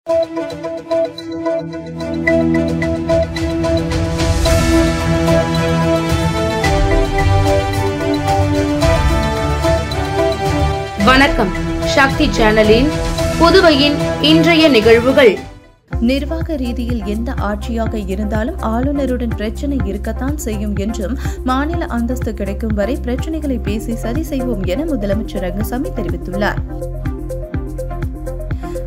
வணக்கம். சக்தி சேனலின் புதுவையின் இன்றைய நிகழ்வுகள். நிர்வாக ரீதியில் எந்த ஆட்சியாக இருந்தாலும் ஆளுநருடன் பிரச்சினை இருக்கத்தான் செய்யும் என்றும் மாநில அந்தஸ்து கிடைக்கும் வரை பிரச்சினைகளை பேசி சரி செய்வோம் என முதலமைச்சர் ரங்கசாமி தெரிவித்துள்ளார்.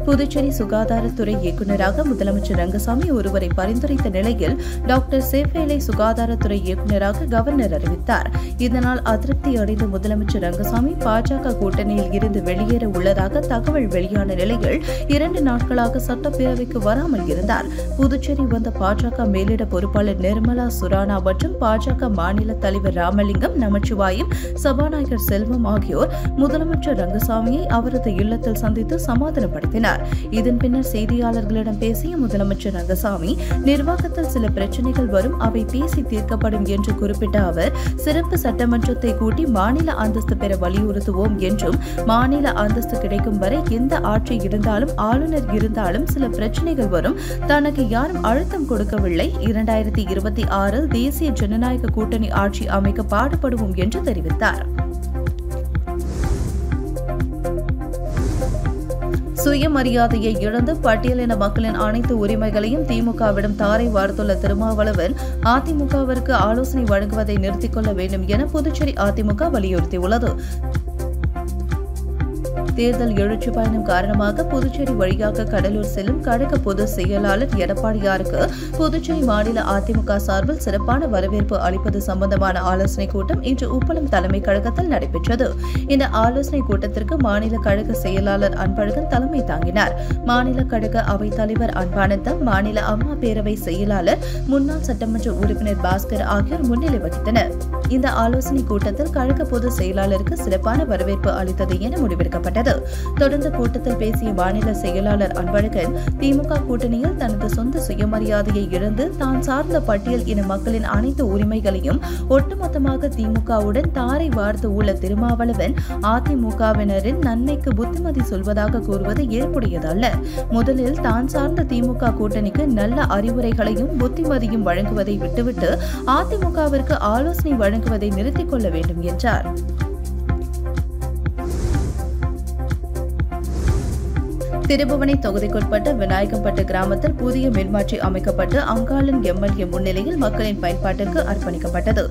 புதுச்சேரி சுகாதாரத்துறை இயக்குநராக முதலமைச்சர் ரங்கசாமி ஒருவரை பரிந்துரைத்த நிலையில் டாக்டர் சேஃபேலை சுகாதாரத்துறை இயக்குநராக கவர்னர் அறிவித்தார். இதனால் அதிருப்தி அடைந்த முதலமைச்சர் ரங்கசாமி பாஜக கூட்டணியில் இருந்து வெளியேற உள்ளதாக தகவல் வெளியான நிலையில் 2 நாட்களாக சட்டப்பேரவைக்கு வராமல் இருந்தார். புதுச்சேரி வந்த பாஜக மேலிட பொறுப்பாளர் நிர்மலா சுரானா மற்றும் பாஜக மாநில தலைவர் ராமலிங்கம், நமச்சிவாயம், சபாநாயகர் செல்வம் ஆகியோர் முதலமைச்சர் ரங்கசாமியை அவரது இல்லத்தில் சந்தித்து சமாதானப்படுத்தினர். இதன் பின்னர் செய்தியாளர்களிடம் பேசிய முதலமைச்சர் ரங்கசாமி, நிர்வாகத்தில் சில பிரச்சினைகள் வரும், அவை பேசி தீர்க்கப்படும் என்று குறிப்பிட்ட அவர், சிறப்பு சட்டமன்றத்தை கூட்டி மாநில அந்தஸ்து பெற வலியுறுத்துவோம் என்றும், மாநில அந்தஸ்து கிடைக்கும் வரை எந்த ஆட்சி இருந்தாலும் ஆளுநர் இருந்தாலும் சில பிரச்சினைகள் வரும், தனக்கு யாரும் அழுத்தம் கொடுக்கவில்லை, 2026 தேசிய ஜனநாயக கூட்டணி ஆட்சி அமைக்க பாடுபடுவோம் என்று தெரிவித்தார். சுயமரியாதையை இழந்து பட்டியலின மக்களின் அனைத்து உரிமைகளையும் திமுகவிடம் தாரை வார்த்துள்ள திருமாவளவன், அதிமுகவிற்கு ஆலோசனை வழங்குவதை நிறுத்திக் கொள்ள வேண்டும் என புதுச்சேரி அதிமுக வலியுறுத்தியுள்ளது. தேர்தல் எழுச்சி பயணம் காரணமாக புதுச்சேரி வழியாக கடலூர் செல்லும் கழக பொதுச் செயலாளர் எடப்பாடியாருக்கு புதுச்சேரி மாநில அதிமுக சார்பில் சிறப்பான வரவேற்பு அளிப்பது சம்பந்தமான ஆலோசனைக் கூட்டம் இன்று உப்பளம் தலைமை கழகத்தில் நடைபெற்றது. இந்த ஆலோசனைக் கூட்டத்திற்கு மாநில கழக செயலாளர் அன்பழகன் தலைமை தாங்கினார். மாநில கழக அவைத் தலைவர் அன்பானந்தம், மாநில அம்மா பேரவை செயலாளர், முன்னாள் சட்டமன்ற உறுப்பினர் பாஸ்கர் ஆகியோர் முன்னிலை வகித்தனர். இந்த ஆலோசனைக் கூட்டத்தில் கழக பொதுச் செயலாளருக்கு சிறப்பான வரவேற்பு அளித்தது என முடிவெடுக்கப்பட்டது. தொடர்ந்து கூட்டத்தில் பேசிய மாநில செயலாளர் அன்பழகன், திமுக கூட்டணியில் தனது சொந்த சுயமரியாதையை இழந்து தான் சார்ந்த பட்டியல் இன மக்களின் அனைத்து உரிமைகளையும் ஒட்டுமொத்தமாக திமுகவுடன் தாரை வார்த்து உள்ள திருமாவளவன், அதிமுகவினரின் நன்மைக்கு புத்திமதி சொல்வதாக கூறுவது ஏற்புடையதல்ல. முதலில் தான் சார்ந்த திமுக கூட்டணிக்கு நல்ல அறிவுரைகளையும் புத்திமதியும் வழங்குவதை விட்டுவிட்டு அதிமுகவிற்கு ஆலோசனை வழங்குவதை நிறுத்திக் கொள்ள வேண்டும் என்றார். திருபுவனை தொகுதிக்குட்பட்ட விநாயகம்பட்டு கிராமத்தில் புதிய மின்மாற்றி அமைக்கப்பட்டு அங்காளன் எம்எல்ஏ முன்னிலையில் மக்களின் பயன்பாட்டிற்கு அர்ப்பணிக்கப்பட்டது.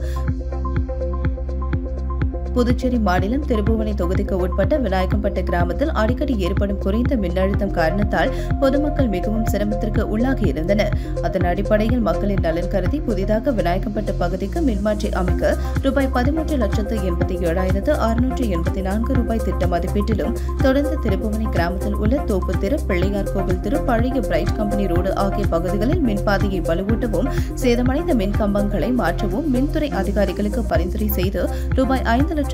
புதுச்சேரி மாநிலம் திருபுவனை தொகுதிக்கு உட்பட்ட விநாயகம்பட்டு கிராமத்தில் அடிக்கடி ஏற்படும் குறைந்த மின்னழுத்தம் காரணத்தால் பொதுமக்கள் மிகவும் சிரமத்திற்கு உள்ளாகியிருந்தனர். அதன் அடிப்படையில் மக்களின் நலன் கருதி புதிதாக விநாயகம்பட்டு பகுதிக்கு மின்மாற்றி அமைக்க ரூபாய் 13,77,684 ரூபாய் திட்ட மதிப்பீட்டிலும், தொடர்ந்து திருபுவனை கிராமத்தில் உள்ள தோப்பு திரு, பிள்ளையார் கோவில் திரு, பழைய பிரைட் கம்பெனி ரோடு ஆகிய பகுதிகளில் மின்பாதையை வலுவூட்டவும், சேதமடைந்த மின் கம்பங்களை மாற்றவும் மின்துறை அதிகாரிகளுக்கு பரிந்துரை செய்து ரூபாய் 5,96,000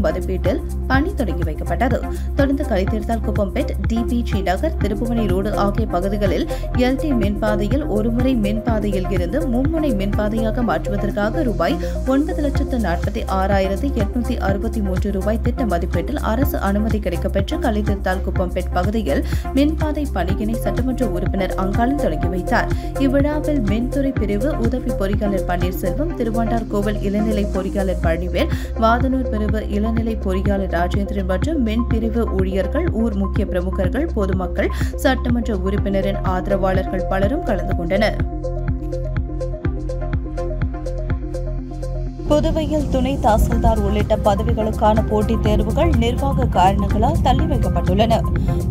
மதிப்பீட்டில் பணி தொடங்கி வைக்கப்பட்டது. தொடர்ந்து கலித்தீர்த்தால் குப்பம்பேட், டிபிஜி நகர், திருப்புவனை ரோடு ஆகிய பகுதிகளில் எல்டி மின்பாதையில் ஒருமுறை மின்பாதையில் இருந்து மும்முனை மின்பாதையாக மாற்றுவதற்காக ரூபாய் 9,46,863 ரூபாய் திட்ட மதிப்பீட்டில் அரசு அனுமதி கிடைக்கப்பெற்று கலித்தீர்த்தால் குப்பம்பேட் பகுதியில் மின்பாதை பணியினை சட்டமன்ற உறுப்பினர் அங்காளன் தொடங்கி வைத்தார். இவ்விழாவில் மின்துறை பிரிவு உதவி பொறியாளர் பன்னீர்செல்வம், திருவாண்டார் கோவில் இளநிலை பொறியாளர் பழனிவேல், வாதனூர் பிரிவு இளநிலை பொறியாளர் ராஜேந்திரன் மற்றும் மின் பிரிவு ஊழியர்கள், ஊர் முக்கிய பிரமுகர்கள், பொதுமக்கள், சட்டமன்ற உறுப்பினரின் ஆதரவாளர்கள் பலரும் கலந்து கொண்டனர். புதுவையில் துணை தாசில்தார் உள்ளிட்ட பதவிகளுக்கான போட்டித் தேர்வுகள் நிர்வாக காரணங்களால் தள்ளி வைக்கப்பட்டுள்ளன.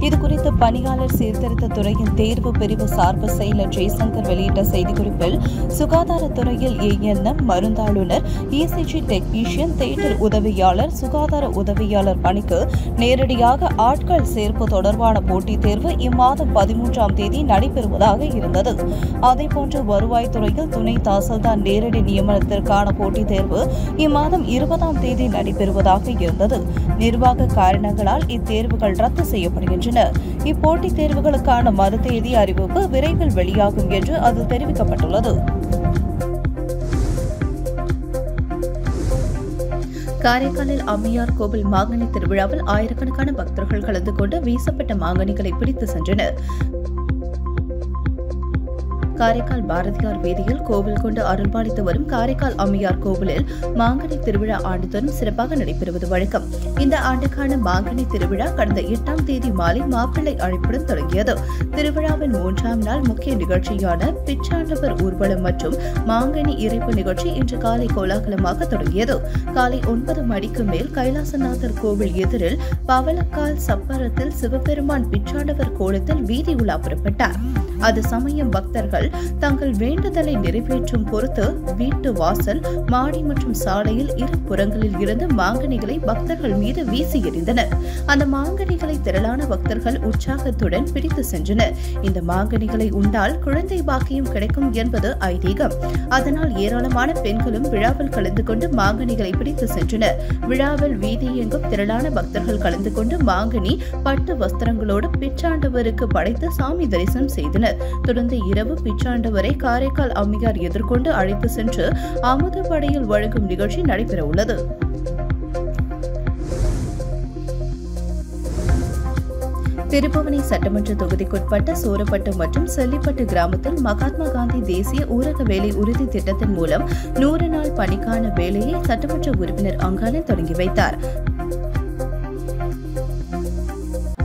இதுகுறித்து பணியாளர் சீர்திருத்த துறையின் தேர்வு பிரிவு சார்பு செயலர் ஜெய்சங்கர் வெளியிட்ட செய்திக்குறிப்பில், சுகாதாரத்துறையில் ஏஎன்எம், மருந்தாளுநர், இசிஜி டெக்னீஷியன், தியேட்டர் உதவியாளர், சுகாதார உதவியாளர் பணிக்கு நேரடியாக ஆட்கள் சேர்ப்பு தொடர்பான போட்டித் தேர்வு இம்மாதம் 13ஆம் தேதி நடைபெறுவதாக இருந்தது. அதேபோன்று வருவாய்த்துறையில் துணை தாசில்தார் நேரடி நியமனத்திற்கான போட்டித் தேர்வு இம்மாதம் 20ஆம் தேதி நடைபெறுவதாக இருந்தது. நிர்வாக காரணங்களால் இத்தேர்வுகள் ரத்து செய்யப்படுகின்றன. இப்போட்டித் தேர்வுகளுக்கான மறு தேதி அறிவிப்பு விரைவில் வெளியாகும் என்று அதில் தெரிவிக்கப்பட்டுள்ளது. காரைக்காலில் அம்மையார் கோவில் மாங்கனி திருவிழாவில் ஆயிரக்கணக்கான பக்தர்கள் கலந்து கொண்டு வீசப்பட்ட மாங்கனிகளை பிடித்து சென்றனர். காரைக்கால் பாரதியார் வீதியில் கோவில் கொண்டு அருள்பாலித்து வரும் காரைக்கால் அம்மையார் கோவிலில் மாங்கனி திருவிழா ஆண்டுதோறும் சிறப்பாக நடைபெறுவது வழக்கம். இந்த ஆண்டுக்கான மாங்கனி திருவிழா கடந்த 8ஆம் தேதி மாலை மாப்பிள்ளை அழைப்புடன் தொடங்கியது. திருவிழாவின் 3ஆம் நாள் முக்கிய நிகழ்ச்சியான பிச்சாண்டவர் ஊர்வலம் மற்றும் மாங்கனி இறைப்பு நிகழ்ச்சி இன்று காலை கோலாகலமாக தொடங்கியது. காலை 9 மணிக்கு மேல் கைலாசநாதர் கோவில் எதிரில் பவளக்கால் சப்பரத்தில் சிவபெருமான் பிச்சாண்டவர் கோலத்தில் வீதி உலா புறப்பட்டார். அது சமயம் பக்தர்கள் தங்கள் வேண்டுதலை நிறைவேற்றும் பொறுத்து வீட்டு வாசல், மாடி மற்றும் சாலையில் இரு புறங்களில் இருந்து மாங்கனிகளை பக்தர்கள் மீது வீசி எறிந்தனர். அந்த மாங்கனிகளை திரளான பக்தர்கள் உற்சாகத்துடன் பிடித்து சென்றனர். இந்த மாங்கனிகளை உண்டால் குழந்தை பாக்கியம் கிடைக்கும் என்பது ஐதீகம். அதனால் ஏராளமான பெண்களும் விழாவில் கலந்து கொண்டு மாங்கனிகளை பிடித்து சென்றனர். விழாவில் வீதி எங்கும் திரளான பக்தர்கள் கலந்து கொண்டு மாங்கனி பட்டு வஸ்திரங்களோடு பிச்சாண்டவருக்கு படைத்து சாமி தரிசனம் செய்தனர். தொடர்ந்து இரவு பிச்சாண்டவரை காரைக்கால் அம்மையார் எதிர்கொண்டு அழைத்து சென்று அமுதப்படையில் வழங்கும் நிகழ்ச்சி நடைபெற உள்ளது. திருப்புவனை சட்டமன்ற தொகுதிக்குட்பட்ட சோரப்பட்டு மற்றும் செல்லிப்பட்டு கிராமத்தில் மகாத்மா காந்தி தேசிய ஊரக வேலை உறுதி திட்டத்தின் மூலம் 100 நாள் பணிக்கான வேலையை சட்டமன்ற உறுப்பினர் அங்காளன் தொடங்கி வைத்தார்.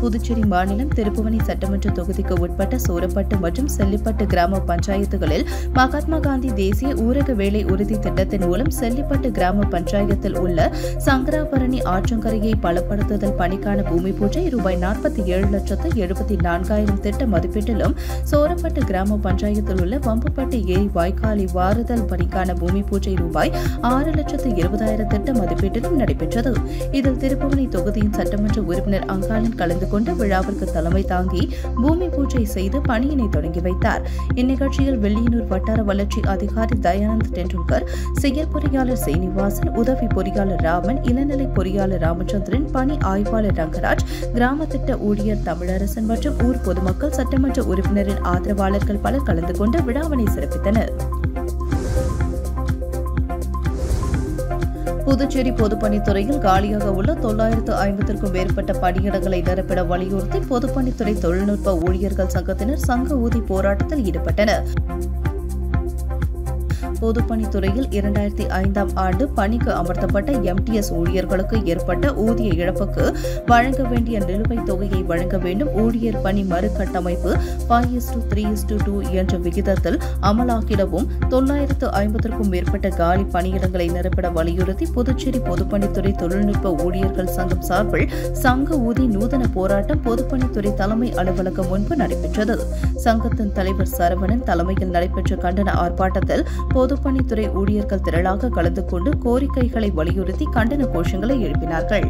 புதுச்சேரி மாநிலம் திருப்புவனை சட்டமன்ற தொகுதிக்கு உட்பட்ட சோரப்பட்டு மற்றும் செல்லிப்பட்டு கிராம பஞ்சாயத்துகளில் மகாத்மா காந்தி தேசிய ஊரக வேலை உறுதி திட்டத்தின் மூலம் செல்லிப்பட்டு கிராம பஞ்சாயத்தில் உள்ள சங்கராபரணி ஆற்றங்கரையை பலப்படுத்துதல் பணிக்கான பூமி பூஜை ரூபாய் 47,74,000 திட்ட மதிப்பீட்டிலும், சோரப்பட்டு கிராம பஞ்சாயத்தில் உள்ள வம்புப்பட்டு ஏரி வாய்க்காலை வாறுதல் பணிக்கான பூமி பூஜை ரூபாய் 6,20,000 திட்ட மதிப்பீட்டிலும் நடைபெற்றது. இதில் திருப்புவனை தொகுதியின் சட்டமன்ற உறுப்பினர் அங்காளன் கலந்து கொண்டு விழாவிற்கு தலைமை தாங்கி பூமி பூஜை செய்து பணியினை தொடங்கி வைத்தார். இந்நிகழ்ச்சியில் வெள்ளியனூர் வட்டார வளர்ச்சி அதிகாரி தயானந்த் டெண்டுல்கர், செயற் பொறியாளர் சீனிவாசன், உதவி பொறியாளர் ராமன், இளநிலை பொறியாளர் ராமச்சந்திரன், பணி ஆய்வாளர் ரங்கராஜ், கிராம திட்ட ஊழியர் தமிழரசன் மற்றும் ஊர் பொதுமக்கள், சட்டமன்ற உறுப்பினரின் ஆதரவாளர்கள் பலர் கலந்து கொண்டு விழாவினை சிறப்பித்தனர். புதுச்சேரி பொதுப்பணித்துறையில் காலியாக உள்ள 950க்கும் மேற்பட்ட பணியிடங்களை நிரப்பிட வலியுறுத்தி பொதுப்பணித்துறை தொழில்நுட்ப ஊழியர்கள் சங்கத்தினர் சங்க ஊதி போராட்டத்தில் ஈடுபட்டனர். பொதுப்பணித்துறையில் 2005ஆம் ஆண்டு பணிக்கு அமர்த்தப்பட்ட MTS ஊழியர்களுக்கு ஏற்பட்ட ஊதிய இழப்புக்கு வழங்க வேண்டிய நிலுவைத் தொகையை வழங்க வேண்டும். ஊழியர் பணி மறுகட்டமைப்பு 5:3:2 என்ற விகிதத்தில் அமலாக்கிடவும் 950க்கும் மேற்பட்ட காலி பணியிடங்களை நிரப்பிட வலியுறுத்தி புதுச்சேரி பொதுப்பணித்துறை தொழில்நுட்ப ஊழியர்கள் சங்கம் சார்பில் சங்க ஊதி நூதன போராட்டம் பொதுப்பணித்துறை தலைமை அலுவலகம் முன்பு நடைபெற்றது. சங்கத்தின் தலைவர் சரவணன் தலைமையில் நடைபெற்ற கண்டன ஆர்ப்பாட்டத்தில் பொதுப்பணித்துறை ஊழியர்கள் திரளாக கலந்து கொண்டு கோரிக்கைகளை வலியுறுத்தி கண்டன கோஷங்களை எழுப்பினார்கள்.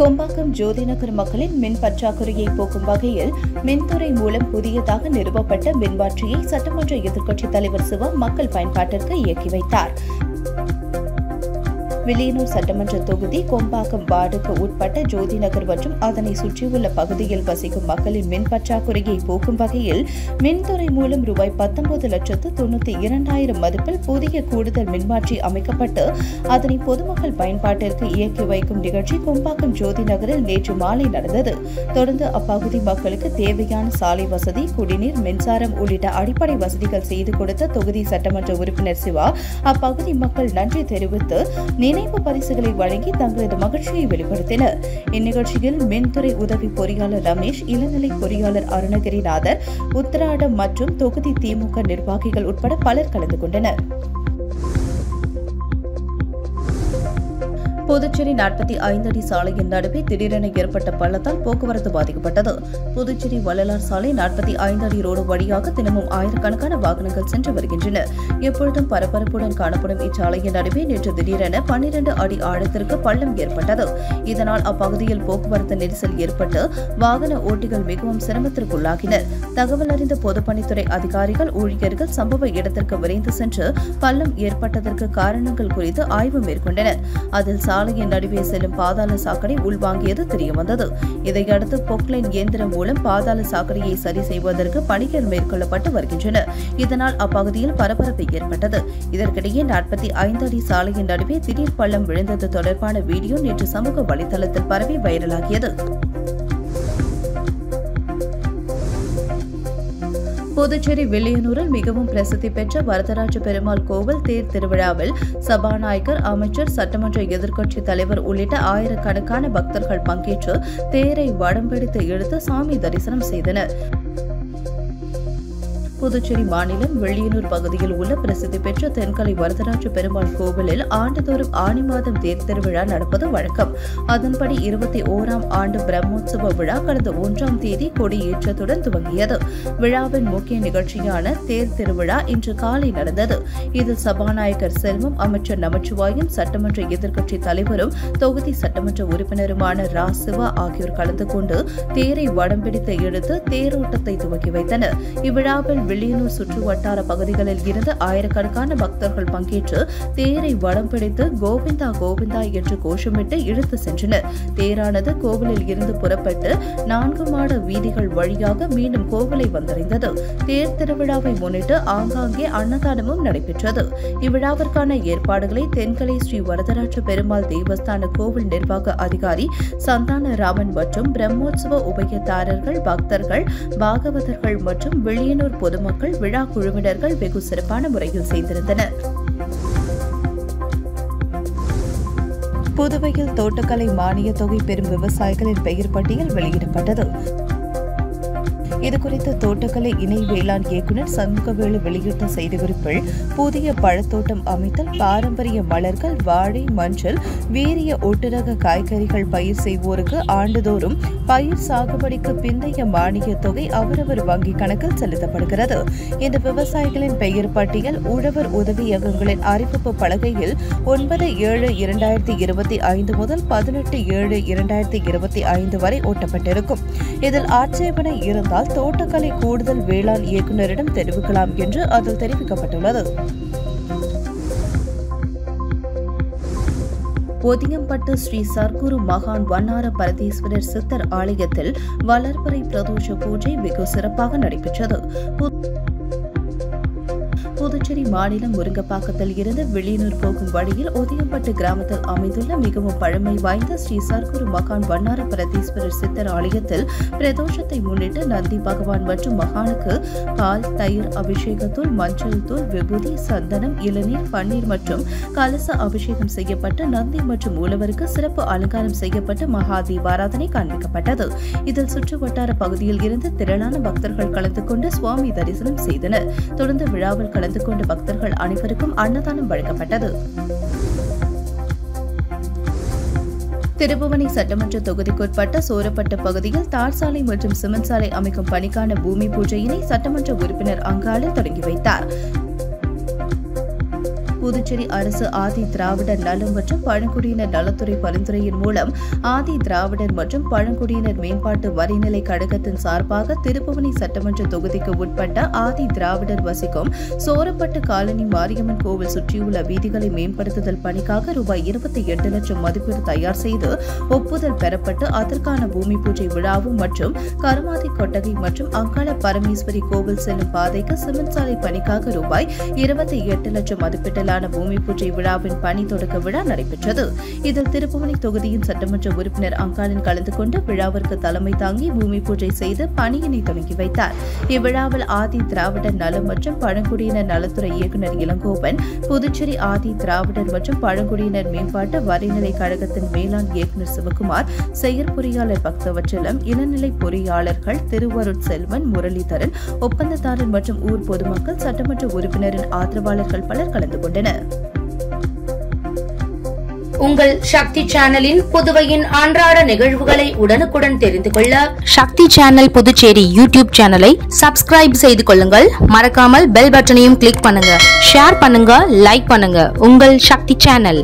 கொம்பாக்கம் ஜோதிநகர் மக்களின் மின் பற்றாக்குறையை போக்கும் வகையில் மின்துறை மூலம் புதியதாக நிறுவப்பட்ட மின்மாற்றியை சட்டமன்ற எதிர்க்கட்சித் தலைவர் சிவா மக்கள் பயன்பாட்டிற்கு இயக்கி வைத்தார். வில்லியனூர் சட்டமன்ற தொகுதி கொம்பாக்கம் வார்டுக்கு உட்பட்ட ஜோதிநகர் மற்றும் அதனை சுற்றியுள்ள பகுதியில் வசிக்கும் மக்களின் மின் பற்றாக்குறையை போக்கும் வகையில் மின்துறை மூலம் ரூபாய் 19,92,000 மதிப்பில் புதிய கூடுதல் மின்மாற்றி அமைக்கப்பட்டு அதனை பொதுமக்கள் பயன்பாட்டிற்கு இயக்கி வைக்கும் நிகழ்ச்சி கொம்பாக்கம் ஜோதிநகரில் நேற்று மாலை நடந்தது. தொடர்ந்து அப்பகுதி மக்களுக்கு தேவையான சாலை வசதி, குடிநீர், மின்சாரம் உள்ளிட்ட அடிப்படை வசதிகள் செய்து கொடுத்த தொகுதி சட்டமன்ற உறுப்பினர் சிவா அப்பகுதி மக்கள் நன்றி தெரிவித்து நினைவு பரிசுகளை வழங்கி தங்களது மகிழ்ச்சியை வெளிப்படுத்தினர். இந்நிகழ்ச்சியில் மின்துறை உதவி பொறியாளர் ரமேஷ், இளநிலை பொறியாளர் அருணகிரிநாதர், உத்தராடம் மற்றும் தொகுதி திமுக நிர்வாகிகள் உட்பட பலர் கலந்து கொண்டனர். புதுச்சேரி 45 அடி சாலையின் நடுவே திடீரென ஏற்பட்ட பள்ளத்தால் போக்குவரத்து பாதிக்கப்பட்டது. புதுச்சேரி வள்ளலார் சாலை 45 அடி ரோடு வழியாக தினமும் ஆயிரக்கணக்கான வாகனங்கள் சென்று வருகின்றன. எப்பொழுதும் பரபரப்புடன் காணப்படும் இச்சாலையின் நடுவே நேற்று திடீரென 12 அடி ஆழத்திற்கு பள்ளம் ஏற்பட்டது. இதனால் அப்பகுதியில் போக்குவரத்து நெரிசல் ஏற்பட்டு வாகன ஓட்டிகள் மிகவும் சிரமத்திற்குள்ளாகினர். தகவல் அறிந்த பொதுப்பணித்துறை அதிகாரிகள், ஊழியர்கள் சம்பவ இடத்திற்கு விரைந்து சென்று பள்ளம் ஏற்பட்டதற்கு காரணங்கள் குறித்து ஆய்வு மேற்கொண்டனர். அதில் சாலையின் நடுவே செல்லும் பாதாள சாக்கடை உள்வாங்கியது தெரியவந்தது. இதையடுத்து பொக்லைன் இயந்திரம் மூலம் பாதாள சாக்கடையை சரி செய்வதற்கு பணிகள் மேற்கொள்ளப்பட்டு வருகின்றன. இதனால் அப்பகுதியில் பரபரப்பு ஏற்பட்டது. இதற்கிடையே 45 அடி சாலையின் நடுவே திடீர் பள்ளம் விழுந்தது தொடர்பான வீடியோ நேற்று சமூக வலைதளத்தில் பரவி வைரலாகியது. புதுச்சேரி வில்லியனூரில் மிகவும் பிரசித்தி பெற்ற வரதராஜ பெருமாள் கோவில் தேர் திருவிழாவில் சபாநாயகர், அமைச்சர், சட்டமன்ற எதிர்க்கட்சித் தலைவர் உள்ளிட்ட ஆயிரக்கணக்கான பக்தர்கள் பங்கேற்று தேரை வடம் பிடித்து இழுத்து சாமி தரிசனம் செய்தனர். புதுச்சேரி மாநிலம் வில்லியனூர் பகுதியில் உள்ள பிரசித்தி பெற்ற தென்கலை வரதராஜ பெருமாள் கோவிலில் ஆண்டுதோறும் ஆனி மாதம் தேர் திருவிழா நடப்பது வழக்கம். அதன்படி 21ஆம் ஆண்டு பிரம்மோற்சவ விழா கடந்த 1ஆம் தேதி கொடியேற்றத்துடன் துவங்கியது. விழாவின் முக்கிய நிகழ்ச்சியான தேர் திருவிழா இன்று காலை நடந்தது. இதில் சபாநாயகர் செல்வம், அமைச்சர் நமச்சிவாயம், சட்டமன்ற எதிர்க்கட்சித் தலைவரும் தொகுதி சட்டமன்ற உறுப்பினருமான ரா. சிவா ஆகியோர் கலந்து கொண்டு தேரை வடம் பிடித்து இழுத்து தேரோட்டத்தை துவக்கி வைத்தனர். இவ்விழாவில் வில்லியனூர் சுற்று வட்டார பகுதிகளில் இருந்து ஆயிரக்கணக்கான பக்தர்கள் பங்கேற்று தேரை வடம் பிடித்து கோவிந்தா கோவிந்தா என்று கோஷமிட்டு இழுத்து சென்றனர். தேரானது கோவிலில் இருந்து புறப்பட்டு 4 மாட வீதிகள் வழியாக மீண்டும் கோவிலை வந்தடைந்தது. தேர் திருவிழாவை முன்னிட்டு ஆங்காங்கே அன்னதானமும் நடைபெற்றது. இவ்விழாவிற்கான ஏற்பாடுகளை தென்கலை ஸ்ரீ வரதராஜ பெருமாள் தேவஸ்தான கோவில் நிர்வாக அதிகாரி சந்தானராமன் மற்றும் பிரம்மோற்சவ உபயதாரர்கள், பக்தர்கள், பாகவதர்கள் மற்றும் வில்லியனூர் பொதுமக்கள், விழா குழுவினர்கள் வெகு சிறப்பான முறையில் செய்திருந்தனர். புதுவையில் தோட்டக்கலை மானிய தொகை பெறும் விவசாயிகளின் பெயர் பட்டியல் வெளியிடப்பட்டது. இதுகுறித்து தோட்டக்கலை இணை வேளாண் இயக்குநர் சண்முகவேலு வெளியிட்ட செய்திக்குறிப்பில், புதிய பழத்தோட்டம் அமைத்தல், பாரம்பரிய மலர்கள், வாழை, மஞ்சள், வீரிய ஒட்டுரக காய்கறிகள் பயிர் செய்வோருக்கு ஆண்டுதோறும் பயிர் சாகுபடிக்கு பிந்தைய மானிய தொகை அவரவர் வங்கிக் கணக்கில் செலுத்தப்படுகிறது. இந்த விவசாயிகளின் பெயர் பட்டியல் உழவர் உதவியகங்களின் அறிவிப்பு பலகையில் 9/7/2025 முதல் 18/7/2025 வரை ஒட்டப்பட்டிருக்கும். இதில் ஆட்சேபனை இருந்தால் தோட்டக்கலை கூடுதல் வேளாண் இயக்குநரிடம் தெரிவிக்கலாம் என்று அதில் தெரிவிக்கப்பட்டுள்ளது. ஒதியம்பட்டு ஸ்ரீ சர்க்குரு மகான் வண்ணார பரதீஸ்வரர் சித்தர் ஆலயத்தில் வளர்பிறை பிரதோஷ பூஜை வெகு சிறப்பாக நடைபெற்றது. புதுச்சேரி மாநிலம் முருங்கப்பாக்கத்தில் இருந்து வில்லியனூர் போகும் வழியில் ஒதியம்பட்டு கிராமத்தில் அமைந்துள்ள மிகவும் பழமை வாய்ந்த ஸ்ரீ சர்க்குரு மகான் வண்ணார பரதீஸ்வரர் சித்தர் ஆலயத்தில் பிரதோஷத்தை முன்னிட்டு நந்தி பகவான் மற்றும் மகானுக்கு பால், தயிர், அபிஷேகத்தூள், மஞ்சள் தூள், விபூதி, சந்தனம், இளநீர், பன்னீர் மற்றும் கலச அபிஷேகம் செய்யப்பட்டு நந்தி மற்றும் மூலவருக்கு சிறப்பு அலங்காரம் செய்யப்பட்டு மகா தீபாராதனை காண்பிக்கப்பட்டது. இதில் சுற்றுவட்டார பகுதியில் இருந்து திரளான பக்தர்கள் கலந்து கொண்டு சுவாமி தரிசனம் செய்தனர். தொடர்ந்து விழாவில் கலந்து கொண்ட பக்தர்கள் அனைவருக்கும் அன்னதானம் வழங்கப்பட்டது. திருபுவனை சட்டமன்ற தொகுதிக்குட்பட்ட சோரப்பட்டு பகுதியில் தார் சாலை மற்றும் சிமெண்ட் சாலை அமைக்கும் பணிக்கான பூமி பூஜையினை சட்டமன்ற உறுப்பினர் அங்காளன் தொடங்கி வைத்தார். புதுச்சேரி அரசு ஆதி திராவிடர் நலம் மற்றும் பழங்குடியினர் நலத்துறை பரிந்துரையின் மூலம் ஆதி திராவிடர் மற்றும் பழங்குடியினர் மேம்பாட்டு வரிநிலை கழகத்தின் சார்பாக திருப்புவனை சட்டமன்ற தொகுதிக்கு உட்பட்ட ஆதி திராவிடர் வசிக்கும் சோரப்பட்டு காலனி மாரியம்மன் கோவில் சுற்றியுள்ள வீதிகளை மேம்படுத்துதல் பணிக்காக ரூபாய் 28 லட்சம் மதிப்பீடு தயார் செய்து ஒப்புதல் பெறப்பட்டு அதற்கான பூமி பூஜை விழாவும் மற்றும் கருமாதி கொட்டகை மற்றும் அங்காள பரமேஸ்வரி கோவில் செல்லும் பாதைக்கு சிமெண்ட் சாலை பணிக்காக ரூபாய் 28 லட்சம் மதிப்பீட்டில் பூமி பூஜை விழாவின் பணி தொடக்க விழா நடைபெற்றது. இதில் திருப்புவனை தொகுதியின் சட்டமன்ற உறுப்பினர் அங்காளன் கலந்து கொண்டு விழாவிற்கு தலைமை தாங்கி பூமி பூஜை செய்து பணியினை தொடங்கி வைத்தார். இவ்விழாவில் ஆதி திராவிடர் நலம் மற்றும் பழங்குடியினர் நலத்துறை இயக்குநர் இளங்கோவன், புதுச்சேரி ஆதி திராவிடர் மற்றும் பழங்குடியினர் மேம்பாட்டு வரிநிலை கழகத்தின் மேலாண் இயக்குநர் சிவகுமார், செயற்பொறியாளர் பக்தவச்சலம், இளநிலை பொறியாளர்கள் திருவருட் செல்வன், முரளிதரன், ஒப்பந்ததாரர் மற்றும் ஊர் பொதுமக்கள், சட்டமன்ற உறுப்பினரின் ஆதரவாளர்கள் பலர் கலந்து கொண்டனர். உங்கள் சக்தி சேனலின் புதுவையின் அன்றாட நிகழ்வுகளை உடனுக்குடன் தெரிந்து கொள்ள சக்தி சேனல் புதுச்சேரி யூடியூப் சேனலை சப்ஸ்கிரைப் செய்து கொள்ளுங்கள். மறக்காமல் பெல் பட்டனையும் கிளிக் பண்ணுங்க. ஷேர் பண்ணுங்க, லைக் பண்ணுங்க. உங்கள் சக்தி சேனல்.